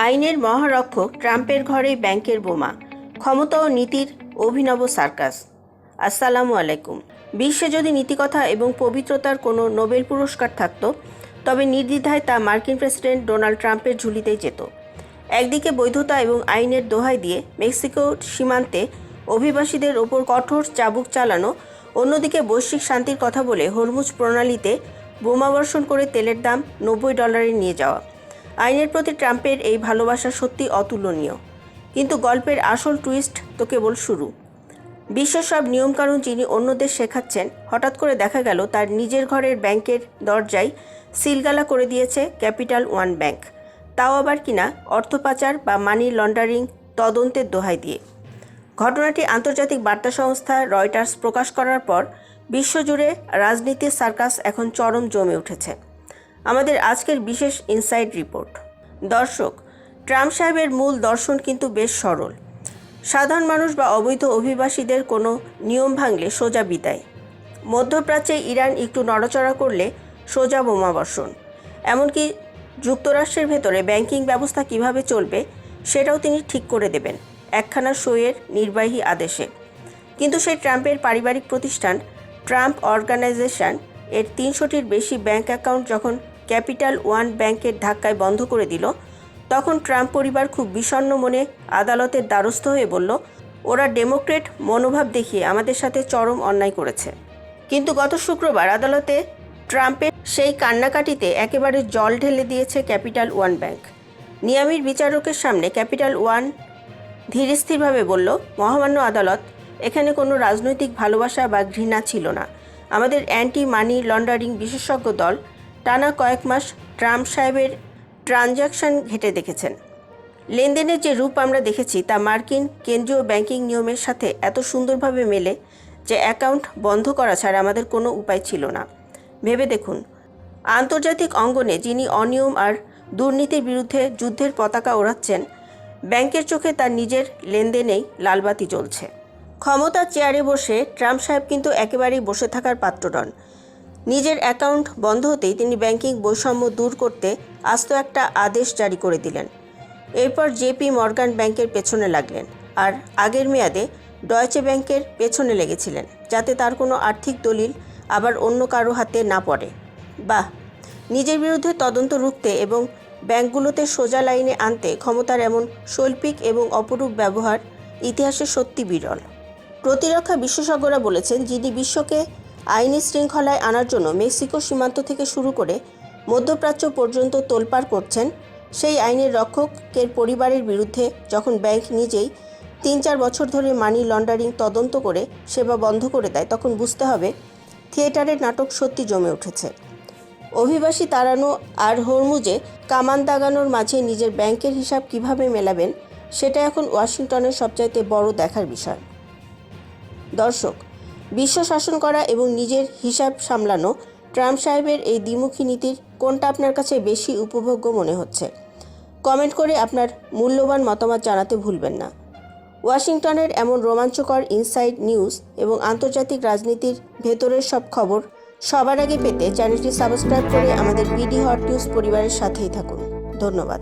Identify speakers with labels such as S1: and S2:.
S1: আইনের মহারক্ষক ট্রাম্পের ঘরে ব্যাংকের বোমা, ক্ষমতা ও নীতির অভিনব সার্কাস। আসসালামু আলাইকুম। বিশ্বে যদি নীতিকথা এবং পবিত্রতার কোনো নোবেল পুরস্কার থাকত, তবে নির্দ্বিধায় তা মার্কিন প্রেসিডেন্ট ডোনাল্ড ট্রাম্পের ঝুলিতেই যেত। একদিকে বৈধতা এবং আইনের দোহাই দিয়ে মেক্সিকো সীমান্তে অভিবাসীদের ওপর কঠোর চাবুক চালানো, অন্যদিকে বৈশ্বিক শান্তির কথা বলে হরমুজ প্রণালীতে বোমাবর্ষণ করে তেলের দাম $90 নিয়ে যাওয়া। আইনের প্রতি ট্রাম্পের এই ভালোবাসা সত্যি অতুলনীয়। কিন্তু গল্পের আসল টুইস্ট তো কেবল শুরু। বিশ্বের সব নিয়মকানুন যিনি অন্যদের শেখাচ্ছেন, হঠাৎ করে দেখা গেল তার নিজের ঘরের ব্যাংকের দরজায় সিলগালা করে দিয়েছে ক্যাপিটাল ওয়ান ব্যাংক। তাও আবার কিনা অর্থ পাচার বা মানি লন্ডারিং তদন্তের দোহাই দিয়ে। ঘটনাটি আন্তর্জাতিক বার্তা সংস্থা রয়টার্স প্রকাশ করার পর বিশ্বজুড়ে রাজনীতির সার্কাস এখন চরম জমে উঠেছে। আমাদের আজকের বিশেষ ইনসাইড রিপোর্ট। দর্শক, ট্রাম্প সাহেবের মূল দর্শন কিন্তু বেশ সরল। সাধারণ মানুষ বা অবৈধ অভিবাসীদের কোনো নিয়ম ভাঙলে সোজা বিদায়। মধ্যপ্রাচ্যে ইরান একটু নড়াচড়া করলে সোজা বোমাবর্ষণ। এমনকি যুক্তরাষ্ট্রের ভেতরে ব্যাংকিং ব্যবস্থা কিভাবে চলবে সেটাও তিনি ঠিক করে দেবেন একখানা সইয়ের নির্বাহী আদেশে। কিন্তু সেই ট্রাম্পের পারিবারিক প্রতিষ্ঠান ট্রাম্প অর্গানাইজেশন এর 300টির বেশি ব্যাংক অ্যাকাউন্ট যখন ক্যাপিটাল ওয়ান ব্যাংকের ধাক্কায় বন্ধ করে দিল, তখন ট্রাম্প পরিবার খুব বিষণ্ণ মনে আদালতের দ্বারস্থ হয়ে বলল, ওরা ডেমোক্রেট মনোভাব দেখিয়ে আমাদের সাথে চরম অন্যায় করেছে। কিন্তু গত শুক্রবার আদালতে ট্রাম্পের সেই কান্নাকাটিতে একেবারে জল ঢেলে দিয়েছে ক্যাপিটাল ওয়ান ব্যাংক। নিয়ামির বিচারকের সামনে ক্যাপিটাল ওয়ান ধীরস্থিরভাবে বলল, মহামান্য আদালত, এখানে কোনো রাজনৈতিক ভালোবাসা বা ঘৃণা ছিল না। আমাদের অ্যান্টি মানি লন্ডারিং বিশেষজ্ঞ দল টানা কয়েক মাস ট্রাম্প সাহেবের ট্রানজ্যাকশন ঘেঁটে দেখেছেন। লেনদেনের যে রূপ আমরা দেখেছি তা মার্কিন কেন্দ্রীয় ব্যাংকিং নিয়মের সাথে এত সুন্দরভাবে মেলে যে অ্যাকাউন্ট বন্ধ করা ছাড়া আমাদের কোনো উপায় ছিল না। ভেবে দেখুন, আন্তর্জাতিক অঙ্গনে যিনি অনিয়ম আর দুর্নীতির বিরুদ্ধে যুদ্ধের পতাকা ওড়াচ্ছেন, ব্যাংকের চোখে তার নিজের লেনদেনেই লালবাতি জ্বলছে। ক্ষমতার চেয়ারে বসে ট্রাম্প সাহেব কিন্তু একেবারেই বসে থাকার পাত্র নন। নিজের অ্যাকাউন্ট বন্ধ হতেই তিনি ব্যাংকিং বৈষম্য দূর করতে আস্ত একটা আদেশ জারি করে দিলেন। এরপর জেপি মর্গান ব্যাংকের পেছনে লাগলেন, আর আগের মেয়াদে ডয়েচে ব্যাংকের পেছনে লেগেছিলেন, যাতে তার কোনো আর্থিক দলিল আবার অন্য কারো হাতে না পড়ে। বাহ! নিজের বিরুদ্ধে তদন্ত রুখতে এবং ব্যাংকগুলোতে সোজা লাইনে আনতে ক্ষমতার এমন শৈল্পিক এবং অপরূপ ব্যবহার ইতিহাসে সত্যি বিরল। প্রতিরক্ষা বিশেষজ্ঞরা বলেছেন, যিনি বিশ্বকে আইনি শৃঙ্খলায় আনার জন্য মেক্সিকো সীমান্ত থেকে শুরু করে মধ্যপ্রাচ্য পর্যন্ত তোলপাড় করছেন, সেই আইনের রক্ষকের পরিবারের বিরুদ্ধে যখন ব্যাংক নিজেই 3-4 বছর ধরে মানি লন্ডারিং তদন্ত করে সেবা বন্ধ করে দেয়, তখন বুঝতে হবে থিয়েটারের নাটক সত্যি জমে উঠেছে। অভিবাসী তাড়ানো আর হরমুজে কামান দাগানোর মাঝে নিজের ব্যাংকের হিসাব কিভাবে মেলাবেন, সেটা এখন ওয়াশিংটনের সবচাইতে বড় দেখার বিষয়। দর্শক, বিশ্ব শাসন করা এবং নিজের হিসাব সামলানো, ট্রাম্প সাহেবের এই দ্বিমুখী নীতির কোনটা আপনার কাছে বেশি উপভোগ্য মনে হচ্ছে? কমেন্ট করে আপনার মূল্যবান মতামত জানাতে ভুলবেন না। ওয়াশিংটনের এমন রোমাঞ্চকর ইনসাইড নিউজ এবং আন্তর্জাতিক রাজনীতির ভেতরের সব খবর সবার আগে পেতে চ্যানেলটি সাবস্ক্রাইব করে আমাদের বিডি হট নিউজ পরিবারের সাথেই থাকুন। ধন্যবাদ।